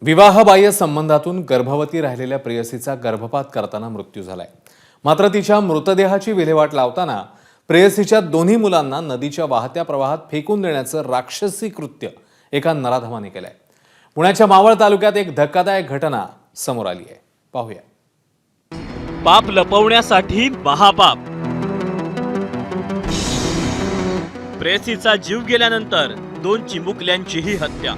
विवाहबाह्य संबंधातून गर्भवती राहिलेल्या प्रेयसीचा गर्भपात करताना मृत्यू झालाय। मात्र तिच्या मृतदेहाची विल्हेवाट लावताना प्रेयसीच्या दोन्ही मुलांना नदीच्या वाहत्या प्रवाहात फेकून देण्याचं राक्षसी कृत्य एका नराधमाने केलंय। पुण्याच्या मावळ तालुक्यात एक धक्कादायक घटना समोर आली आहे, पाहूया। पाप लपवण्यासाठी महापाप। प्रेयसीचा जीव गेल्यानंतर 2 चिमुकल्यांचीही हत्या।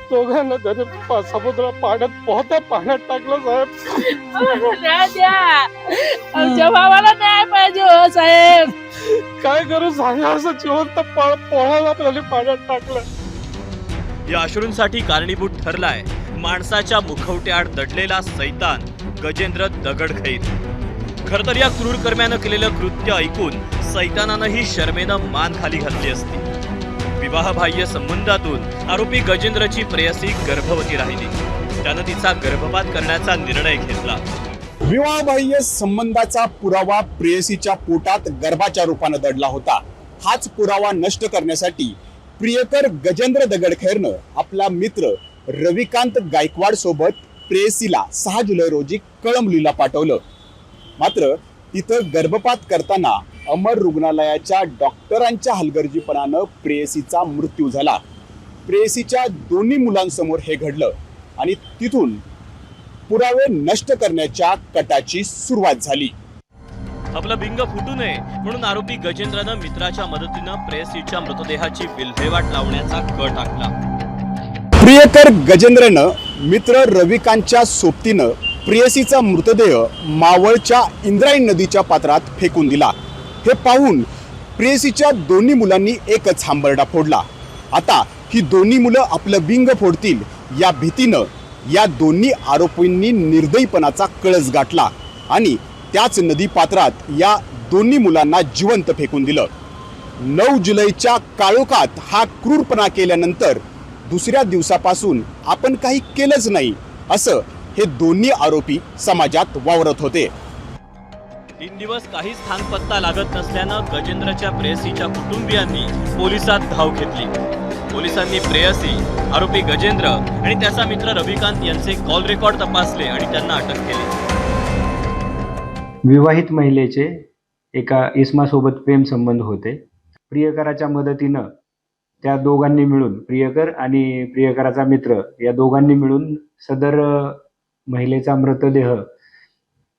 दोघांना त्याने समुद्र पाण्यात पोहता पाण्यात टाकलं साहेब। न्याय द्या, आमच्या भावाला न्याय पाहिजे हो साहेब। काय करू सांगा, असं जिवंत पोहायला आपल्याला पाण्यात टाकलं। या अश्रूंसाठी कारणीभूत ठरलाय माणसाच्या मुखवट्याआड दडलेला सैतान गजेंद्र दगडखैर। खरं तर या क्रूर कर्म्यानं केलेलं कृत्य ऐकून सैतानानंही शर्मेनं मान खाली घातली असती। विवाहबाह्य संबंधातून आरोपी गजेंद्रची प्रेयसी गर्भवती राहिली। त्यानं तिचा गर्भपात करण्याचा निर्णय घेतला। विवाहबाह्य संबंधाचा पुरावा प्रेयसीच्या पोटात गर्भाच्या रूपाने दडला होता। हाच पुरावा नष्ट करण्यासाठी प्रियकर गजेंद्र दगडखैरनं आपला मित्र रविकांत गायकवाड सोबत प्रेयसीला 6 जुलै रोजी कळमलीला पाठवलं। मात्र तिथं गर्भपात करताना अमर रुग्णालयाच्या डॉक्टरांच्या हलगर्जीपणानं प्रेयसीचा मृत्यू झाला। प्रेयसीच्या दोन्ही मुलांसमोर हे घडलं आणि तिथून पुरावे नष्ट करण्याच्या कटाची सुरुवात झाली। आपलं बिंग फुटू नये म्हणून आरोपी गजेंद्रनं मित्राच्या मदतीनं प्रेयसीच्या मृतदेहाची विल्हेवाट लावण्याचा कट आखला। प्रियकर गजेंद्रनं मित्र रविकांतच्या सोबतीनं प्रेयसीचा मृतदेह मावळच्या इंद्रायणी नदीच्या पात्रात फेकून दिला। हे पाहून प्रेयसीच्या दोन्ही मुलांनी एकच हांबरडा फोडला। आता ही दोन्ही मुलं आपलं बिंग फोडतील या भीतीनं या दोन्ही आरोपींनी निर्दयीपणाचा कळस गाठला आणि त्याच नदी पात्रात या दोन्ही मुलांना जिवंत फेकून दिलं। 9 जुलैच्या काळोखात हा क्रूरपणा केल्यानंतर दुसऱ्या दिवसापासून आपण काही केलंच नाही असं हे दोन्ही आरोपी समाजात वावरत होते। 3 दिवस काहीच थांगपत्ता लागत नसल्यानं गजेंद्रच्या प्रेयसीच्या कुटुंबियांनी पोलिसात धाव घेतली। पोलिसांनी प्रेयसी, आरोपी गजेंद्र आणि त्याचा मित्र रविकांत यांचे कॉल रेकॉर्ड तपासले आणि त्यांना अटक केली। विवाहित महिलेचे एका इसमासोबत प्रेम संबंध होते। प्रियकराच्या मदतीनं त्या दोघांनी मिळून, प्रियकर आणि प्रियकराचा मित्र या दोघांनी मिळून सदर महिलेचा मृतदेह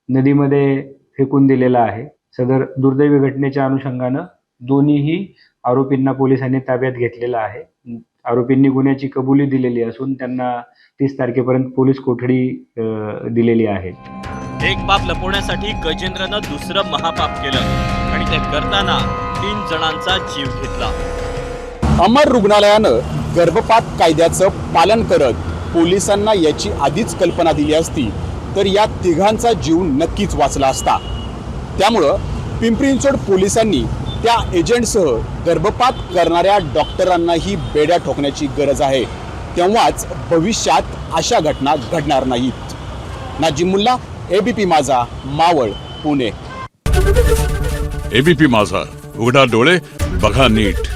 नदीमध्ये फेकून दिलेला आहे। सदर दुर्दैवी घटनेच्या अनुषंगानं दोन्हीही आरोपींना पोलिसांनी ताब्यात घेतलेलं आहे। आरोपींनी गुन्ह्याची कबुली दिलेली असून त्यांना 30 तारखेपर्यंत पोलीस कोठडी दिलेली आहे। एक पाप लपवण्यासाठी गजेंद्रनं दुसरं महापाप केलं आणि ते करताना 3 जणांचा जीव घेतला। अमर रुग्णालयानं गर्भपात कायद्याचं पालन करत पोलिसांना याची आधीच कल्पना दिली असती तर या तिघांचा जीव नक्कीच वाचला असता। त्यामुळं पिंपरी चिंचवड पोलिसांनी त्या एजंटसह गर्भपात करणाऱ्या डॉक्टरांनाही बेड्या ठोकण्याची गरज आहे। तेव्हाच भविष्यात अशा घटना घडणार नाहीत। नाजिम मुल्ला, एबीपी माझा, मावळ, पुणे। एबीपी माझा, उघडा डोळे बघा नीट।